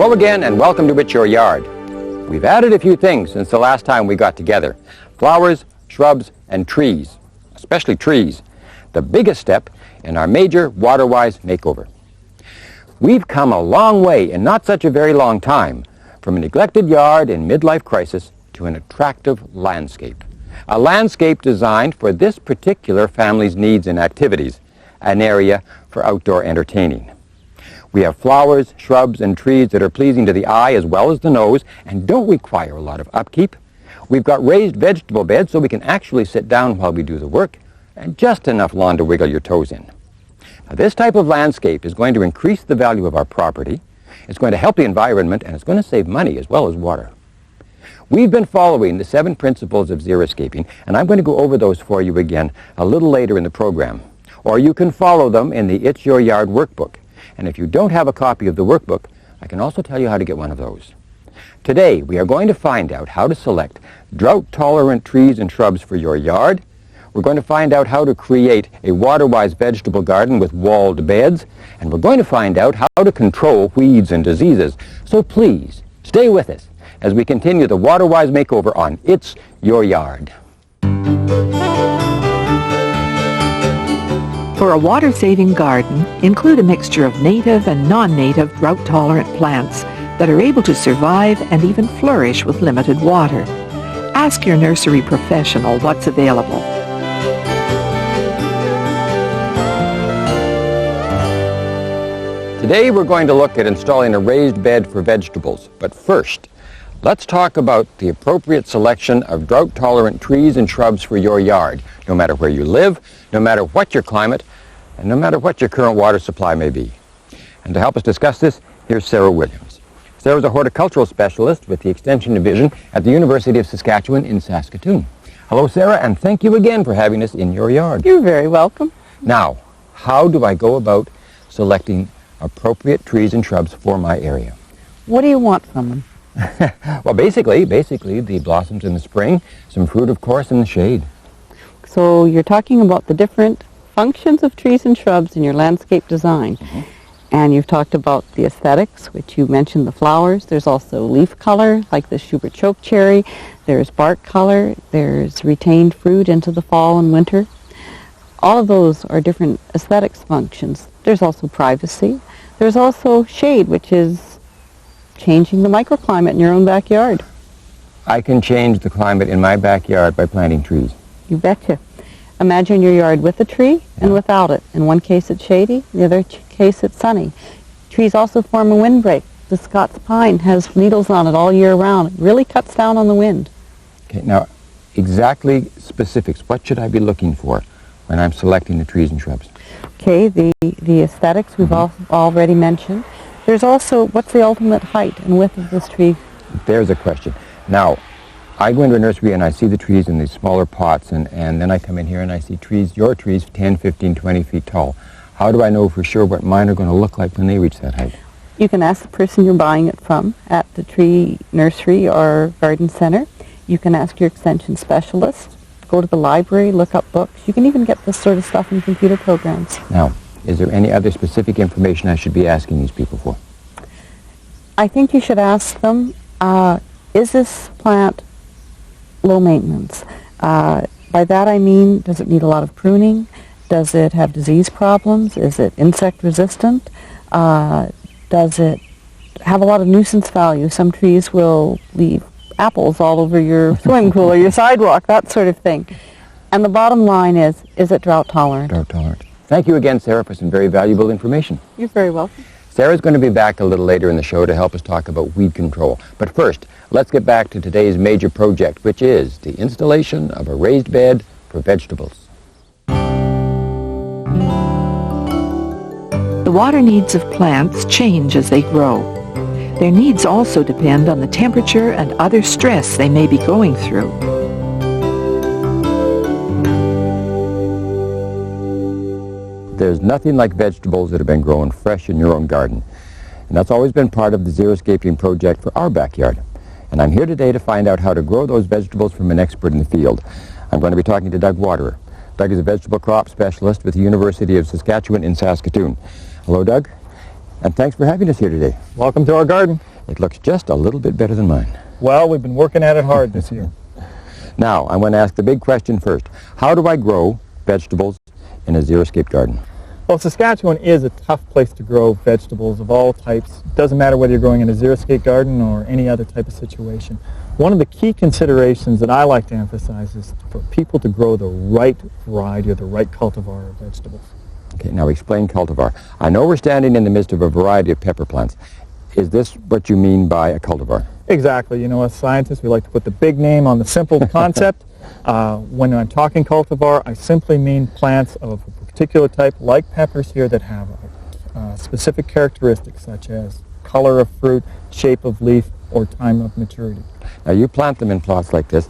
Hello again and welcome to It's Your Yard. We've added a few things since the last time we got together. Flowers, shrubs, and trees, especially trees. The biggest step in our major water-wise makeover. We've come a long way in not such a very long time from a neglected yard in midlife crisis to an attractive landscape. A landscape designed for this particular family's needs and activities, an area for outdoor entertaining. We have flowers, shrubs, and trees that are pleasing to the eye as well as the nose and don't require a lot of upkeep. We've got raised vegetable beds so we can actually sit down while we do the work, and just enough lawn to wiggle your toes in. Now, this type of landscape is going to increase the value of our property, it's going to help the environment, and it's going to save money as well as water. We've been following the 7 principles of xeriscaping, and I'm going to go over those for you again a little later in the program. Or you can follow them in the It's Your Yard workbook. And if you don't have a copy of the workbook, I can also tell you how to get one of those. Today, we are going to find out how to select drought-tolerant trees and shrubs for your yard. We're going to find out how to create a water-wise vegetable garden with walled beds. And we're going to find out how to control weeds and diseases. So please, stay with us as we continue the water-wise makeover on It's Your Yard. For a water-saving garden, include a mixture of native and non-native drought-tolerant plants that are able to survive and even flourish with limited water. Ask your nursery professional what's available. Today we're going to look at installing a raised bed for vegetables. But first, let's talk about the appropriate selection of drought-tolerant trees and shrubs for your yard, no matter where you live, no matter what your climate, and no matter what your current water supply may be. And to help us discuss this, here's Sarah Williams. Sarah's a horticultural specialist with the Extension Division at the University of Saskatchewan in Saskatoon. Hello, Sarah, and thank you again for having us in your yard. You're very welcome. Now, how do I go about selecting appropriate trees and shrubs for my area? What do you want from them? Well, basically the blossoms in the spring, some fruit, of course, in the shade. So you're talking about the different functions of trees and shrubs in your landscape design. Mm-hmm. And you've talked about the aesthetics, which you mentioned the flowers. There's also leaf color, like the Schubert chokecherry. There's bark color. There's retained fruit into the fall and winter. All of those are different aesthetics functions. There's also privacy. There's also shade, which is changing the microclimate in your own backyard. I can change the climate in my backyard by planting trees. You betcha. Imagine your yard with a tree and without it. In one case it's shady, in the other case it's sunny. Trees also form a windbreak. The Scots pine has needles on it all year round. It really cuts down on the wind. Okay, now exactly specifics. What should I be looking for when I'm selecting the trees and shrubs? Okay, the aesthetics we've already mentioned. There's also, what's the ultimate height and width of this tree? There's a question. Now, I go into a nursery and I see the trees in these smaller pots, and then I come in here and I see trees, your trees, 10, 15, 20 feet tall. How do I know for sure what mine are going to look like when they reach that height? You can ask the person you're buying it from at the tree nursery or garden center. You can ask your extension specialist. Go to the library, look up books. You can even get this sort of stuff in computer programs. Now, is there any other specific information I should be asking these people for? I think you should ask them, is this plant low maintenance? By that I mean, does it need a lot of pruning? Does it have disease problems? Is it insect resistant? Does it have a lot of nuisance value? Some trees will leave apples all over your swimming pool or your sidewalk, that sort of thing. And the bottom line is it drought tolerant? Drought tolerant. Thank you again, Sarah, for some very valuable information. You're very welcome. Sarah's going to be back a little later in the show to help us talk about weed control. But first, let's get back to today's major project, which is the installation of a raised bed for vegetables. The water needs of plants change as they grow. Their needs also depend on the temperature and other stress they may be going through. There's nothing like vegetables that have been grown fresh in your own garden. And that's always been part of the xeriscaping project for our backyard. And I'm here today to find out how to grow those vegetables from an expert in the field. I'm going to be talking to Doug Waterer. Doug is a vegetable crop specialist with the University of Saskatchewan in Saskatoon. Hello, Doug, and thanks for having us here today. Welcome to our garden. It looks just a little bit better than mine. Well, we've been working at it hard this year. Now, I'm going to ask the big question first. How do I grow vegetables in a xeriscape garden? Well, Saskatchewan is a tough place to grow vegetables of all types. It doesn't matter whether you're growing in a xeriscape garden or any other type of situation. One of the key considerations that I like to emphasize is for people to grow the right variety or the right cultivar of vegetables. Okay, now explain cultivar. I know we're standing in the midst of a variety of pepper plants. Is this what you mean by a cultivar? Exactly. You know, as scientists, we like to put the big name on the simple concept. When I'm talking cultivar, I simply mean plants of a particular type, like peppers here, that have specific characteristics such as color of fruit, shape of leaf, or time of maturity. Now, you plant them in plots like this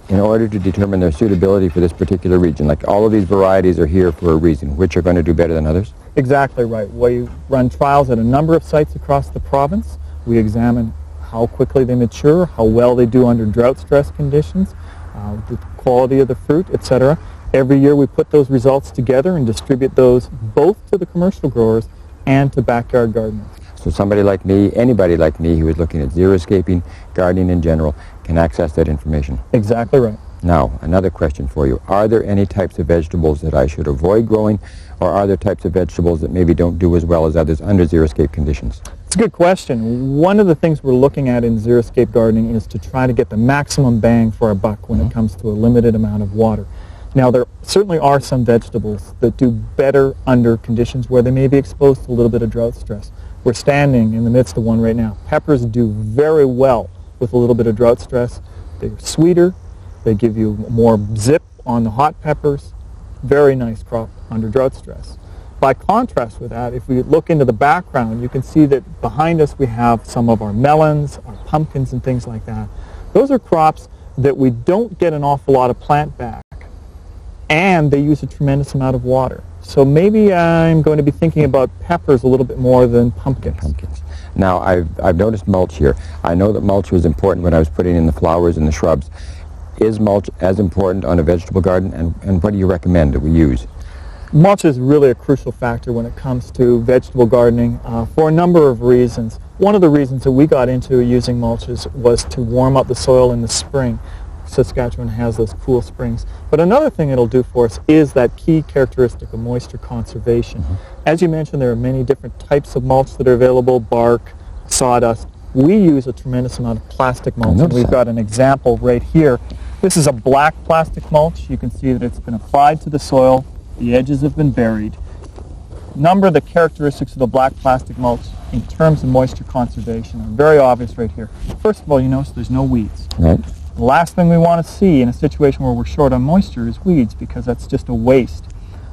in order to determine their suitability for this particular region. Like all of these varieties are here for a reason. Which are going to do better than others? Exactly right. We run trials at a number of sites across the province. We examine how quickly they mature, how well they do under drought stress conditions, the quality of the fruit, etc. Every year we put those results together and distribute those both to the commercial growers and to backyard gardeners. So somebody like me, anybody like me who is looking at xeriscaping, gardening in general, can access that information. Exactly right. Now, another question for you. Are there any types of vegetables that I should avoid growing, or are there types of vegetables that maybe don't do as well as others under xeriscape conditions? It's a good question. One of the things we're looking at in xeriscape gardening is to try to get the maximum bang for our buck when it comes to a limited amount of water. Now, there certainly are some vegetables that do better under conditions where they may be exposed to a little bit of drought stress. We're standing in the midst of one right now. Peppers do very well with a little bit of drought stress. They're sweeter. They give you more zip on the hot peppers. Very nice crop under drought stress. By contrast with that, if we look into the background, you can see that behind us we have some of our melons, our pumpkins, and things like that. Those are crops that we don't get an awful lot of plant back, and they use a tremendous amount of water. So maybe I'm going to be thinking about peppers a little bit more than pumpkins. Now, I've noticed mulch here. I know that mulch was important when I was putting in the flowers and the shrubs. Is mulch as important on a vegetable garden, and what do you recommend that we use? Mulch is really a crucial factor when it comes to vegetable gardening for a number of reasons. One of the reasons that we got into using mulches was to warm up the soil in the spring. Saskatchewan has those cool springs. But another thing it'll do for us is that key characteristic of moisture conservation. As you mentioned, there are many different types of mulch that are available, bark, sawdust. We use a tremendous amount of plastic mulch, and we've got an example right here. This is a black plastic mulch. You can see that it's been applied to the soil. The edges have been buried. A number of the characteristics of the black plastic mulch in terms of moisture conservation are very obvious right here. First of all, you notice there's no weeds. Right. The last thing we want to see in a situation where we're short on moisture is weeds, because that's just a waste.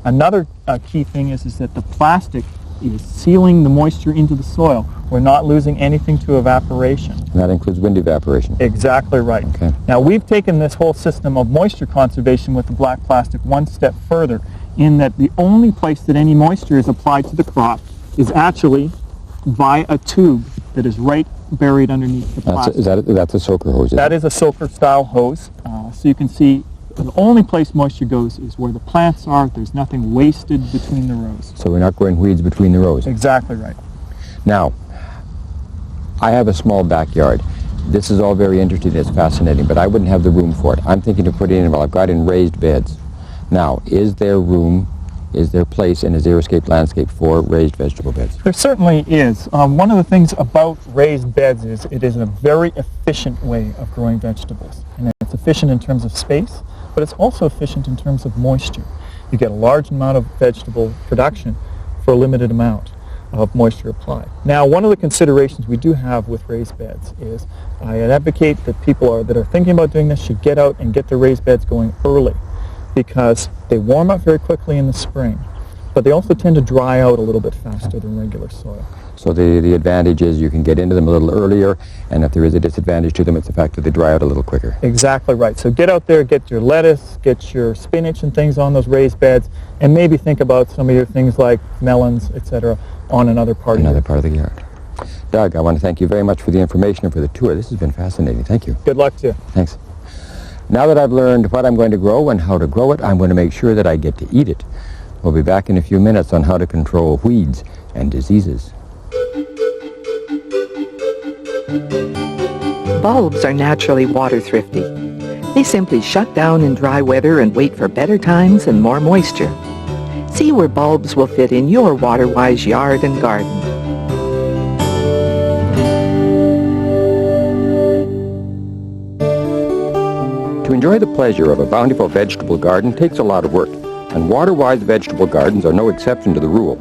Another key thing is that the plastic is sealing the moisture into the soil. We're not losing anything to evaporation. And that includes wind evaporation. Exactly right. Okay. Now, we've taken this whole system of moisture conservation with the black plastic one step further, in that the only place that any moisture is applied to the crop is actually via a tube that is right buried underneath the plastic. That's a soaker hose? That is a soaker style hose. So you can see the only place moisture goes is where the plants are. There's nothing wasted between the rows. So we're not growing weeds between the rows? Exactly right. Now, I have a small backyard. This is all very interesting. It's fascinating, but I wouldn't have the room for it. I'm thinking of putting in, well, I've got in raised beds. Now, is there room, is there place in a xeriscape landscape for raised vegetable beds? There certainly is. One of the things about raised beds is it is a very efficient way of growing vegetables. And it's efficient in terms of space, but it's also efficient in terms of moisture. You get a large amount of vegetable production for a limited amount of moisture applied. Now, one of the considerations we do have with raised beds is I advocate that people that are thinking about doing this should get out and get the raised beds going early, because they warm up very quickly in the spring, but they also tend to dry out a little bit faster than regular soil. So the advantage is you can get into them a little earlier, and if there is a disadvantage to them, it's the fact that they dry out a little quicker. Exactly right. So get out there, get your lettuce, get your spinach and things on those raised beds, and maybe think about some of your things like melons, etc., on another part of the yard. Doug, I want to thank you very much for the information and for the tour. This has been fascinating. Thank you. Good luck to you. Thanks. Now that I've learned what I'm going to grow and how to grow it, I'm going to make sure that I get to eat it. We'll be back in a few minutes on how to control weeds and diseases. Bulbs are naturally water thrifty. They simply shut down in dry weather and wait for better times and more moisture. See where bulbs will fit in your water-wise yard and garden. To enjoy the pleasure of a bountiful vegetable garden takes a lot of work, and water-wise vegetable gardens are no exception to the rule.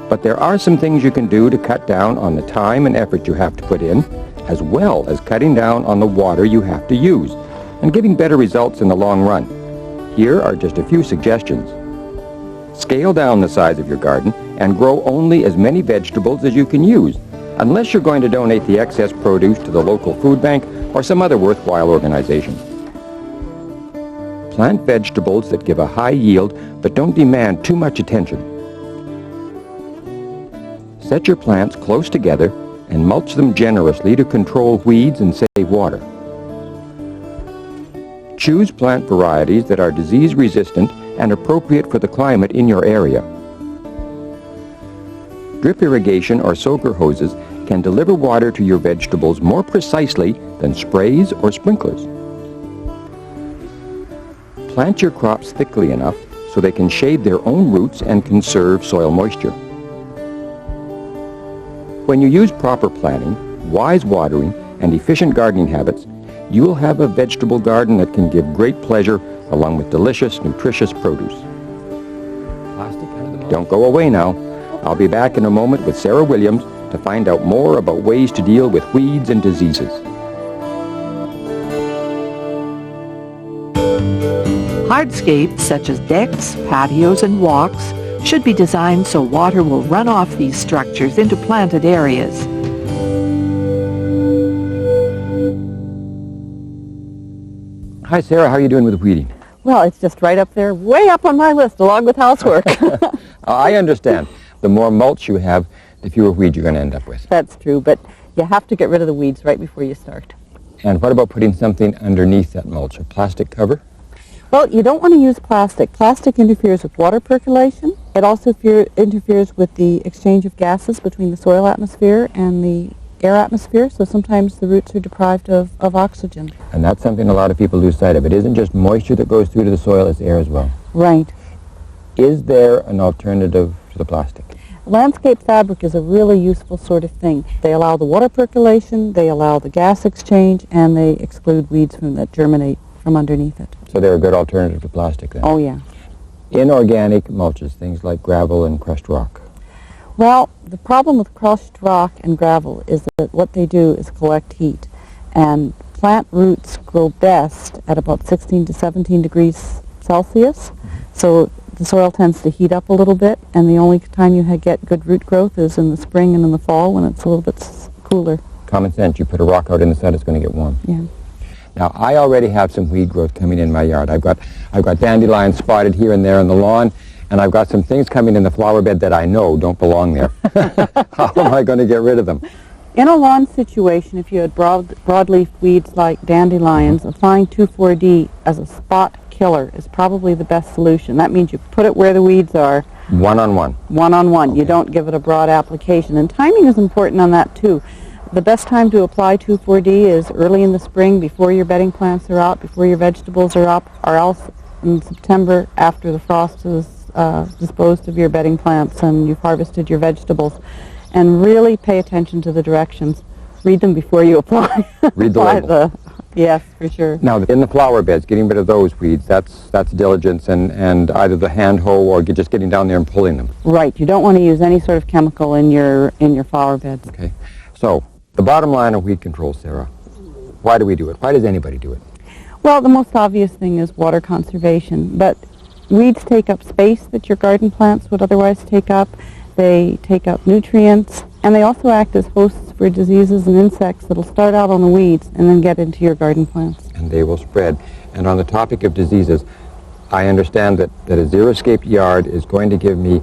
But there are some things you can do to cut down on the time and effort you have to put in, as well as cutting down on the water you have to use, and getting better results in the long run. Here are just a few suggestions. Scale down the size of your garden and grow only as many vegetables as you can use, unless you're going to donate the excess produce to the local food bank or some other worthwhile organization. Plant vegetables that give a high yield but don't demand too much attention. Set your plants close together and mulch them generously to control weeds and save water. Choose plant varieties that are disease-resistant and appropriate for the climate in your area. Drip irrigation or soaker hoses can deliver water to your vegetables more precisely than sprays or sprinklers. Plant your crops thickly enough so they can shade their own roots and conserve soil moisture. When you use proper planting, wise watering, and efficient gardening habits, you will have a vegetable garden that can give great pleasure along with delicious, nutritious produce. Don't go away now. I'll be back in a moment with Sarah Williams to find out more about ways to deal with weeds and diseases. Hardscapes such as decks, patios, and walks should be designed so water will run off these structures into planted areas. Hi Sarah, how are you doing with weeding? Well, it's just right up there, way up on my list, along with housework. I understand. The more mulch you have, the fewer weeds you're going to end up with. That's true, but you have to get rid of the weeds right before you start. And what about putting something underneath that mulch, a plastic cover? Well, you don't want to use plastic. Plastic interferes with water percolation. It also interferes with the exchange of gases between the soil atmosphere and the air atmosphere, so sometimes the roots are deprived of oxygen. And that's something a lot of people lose sight of. It isn't just moisture that goes through to the soil, it's air as well. Right. Is there an alternative to the plastic? Landscape fabric is a really useful sort of thing. They allow the water percolation, they allow the gas exchange, and they exclude weeds that germinate from underneath it. So they're a good alternative to plastic then? Oh, yeah. Inorganic mulches, things like gravel and crushed rock. Well, the problem with crushed rock and gravel is that what they do is collect heat. And plant roots grow best at about 16 to 17 degrees Celsius. So the soil tends to heat up a little bit, and the only time you get good root growth is in the spring and in the fall when it's a little bit cooler. Common sense, you put a rock out in the sun, it's going to get warm. Yeah. Now, I already have some weed growth coming in my yard. I've got dandelions spotted here and there on the lawn, and I've got some things coming in the flower bed that I know don't belong there. How am I going to get rid of them? In a lawn situation, if you had broadleaf weeds like dandelions, applying 2,4-D as a spot killer is probably the best solution. That means you put it where the weeds are. One-on-one. One-on-one. Okay. You don't give it a broad application. And timing is important on that, too. The best time to apply 2,4-D is early in the spring, before your bedding plants are out, before your vegetables are up, or else in September after the frost is disposed of your bedding plants and you've harvested your vegetables. And really pay attention to the directions. Read them before you apply. Read the label. Yes, for sure. Now, in the flower beds, getting rid of those weeds, that's diligence and either the hand hoe or just getting down there and pulling them. Right. You don't want to use any sort of chemical in your flower beds. Okay. So, the bottom line of weed control, Sarah, why do we do it? Why does anybody do it? Well, the most obvious thing is water conservation, but weeds take up space that your garden plants would otherwise take up. They take up nutrients, and they also act as hosts for diseases and insects that will start out on the weeds and then get into your garden plants. And they will spread. And on the topic of diseases, I understand that a xeriscaped yard is going to give me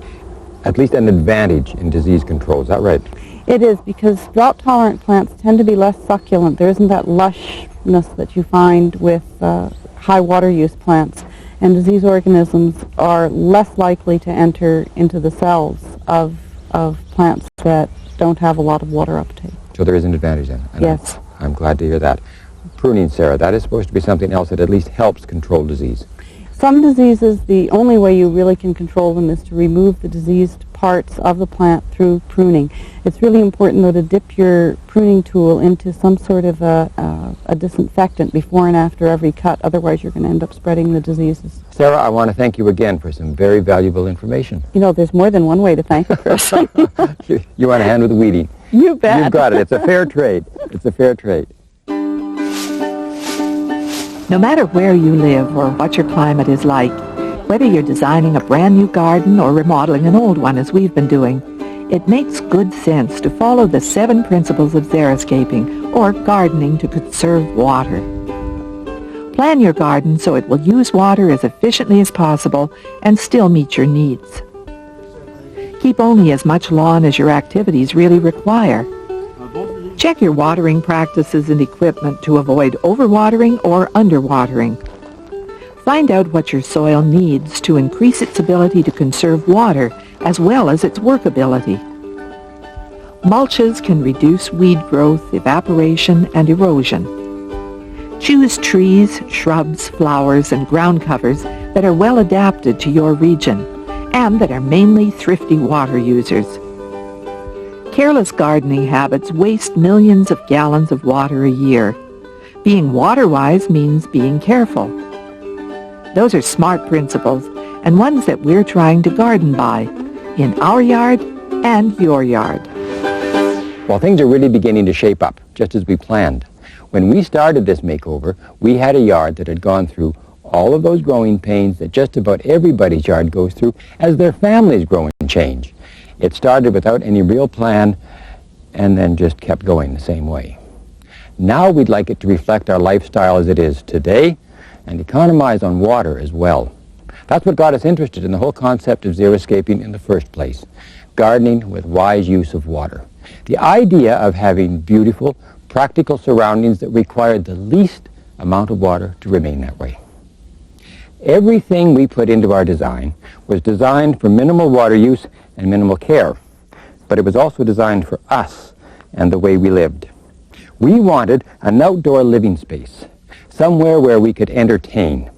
at least an advantage in disease control. Is that right? It is, because drought-tolerant plants tend to be less succulent. There isn't that lushness that you find with high water use plants. And disease organisms are less likely to enter into the cells of plants that don't have a lot of water uptake. So there is an advantage then. And Yes. I'm glad to hear that. Pruning, Sarah, that is supposed to be something else that at least helps control disease. Some diseases, the only way you really can control them is to remove the diseased parts of the plant through pruning. It's really important, though, to dip your pruning tool into some sort of a disinfectant before and after every cut. Otherwise, you're going to end up spreading the diseases. Sarah, I want to thank you again for some very valuable information. You know, there's more than one way to thank a person. You want a hand with the weeding. You bet. You've got it. It's a fair trade. It's a fair trade. No matter where you live or what your climate is like, whether you're designing a brand new garden or remodeling an old one as we've been doing, it makes good sense to follow the 7 principles of xeriscaping, or gardening to conserve water. Plan your garden so it will use water as efficiently as possible and still meet your needs. Keep only as much lawn as your activities really require. Check your watering practices and equipment to avoid overwatering or underwatering. Find out what your soil needs to increase its ability to conserve water as well as its workability. Mulches can reduce weed growth, evaporation, and erosion. Choose trees, shrubs, flowers, and ground covers that are well adapted to your region and that are mainly thrifty water users. Careless gardening habits waste millions of gallons of water a year. Being water-wise means being careful. Those are smart principles and ones that we're trying to garden by in our yard and your yard. Well, things are really beginning to shape up, just as we planned. When we started this makeover, we had a yard that had gone through all of those growing pains that just about everybody's yard goes through as their families grow and change. It started without any real plan and then just kept going the same way. Now we'd like it to reflect our lifestyle as it is today and economize on water as well. That's what got us interested in the whole concept of xeriscaping in the first place, gardening with wise use of water. The idea of having beautiful, practical surroundings that required the least amount of water to remain that way. Everything we put into our design was designed for minimal water use and minimal care, but it was also designed for us and the way we lived. We wanted an outdoor living space, somewhere where we could entertain.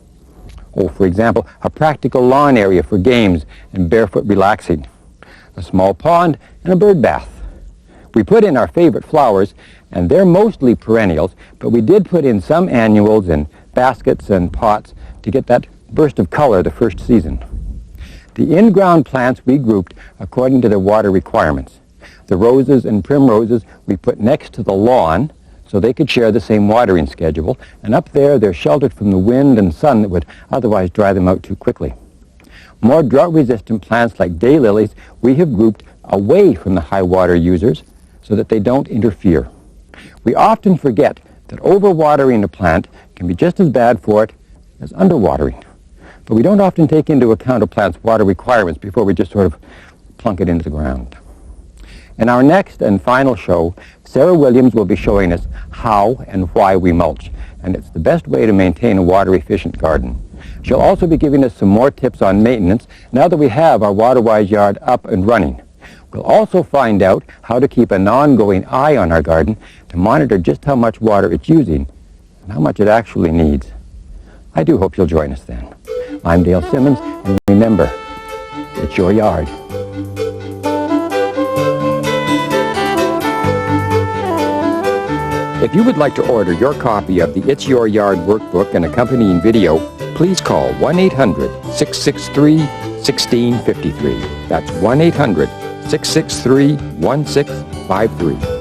For example, a practical lawn area for games and barefoot relaxing, a small pond, and a bird bath. We put in our favorite flowers, and they're mostly perennials, but we did put in some annuals in baskets and pots to get that burst of color the first season. The in-ground plants we grouped according to their water requirements. The roses and primroses we put next to the lawn so they could share the same watering schedule, and up there they're sheltered from the wind and sun that would otherwise dry them out too quickly. More drought-resistant plants like daylilies we have grouped away from the high water users so that they don't interfere. We often forget that overwatering a plant can be just as bad for it as underwatering. But we don't often take into account a plant's water requirements before we just sort of plunk it into the ground. In our next and final show, Sarah Williams will be showing us how and why we mulch, and it's the best way to maintain a water-efficient garden. She'll also be giving us some more tips on maintenance now that we have our water-wise yard up and running. We'll also find out how to keep an ongoing eye on our garden to monitor just how much water it's using and how much it actually needs. I do hope you'll join us then. I'm Dale Simmons, and remember, it's your yard. If you would like to order your copy of the It's Your Yard workbook and accompanying video, please call 1-800-663-1653. That's 1-800-663-1653.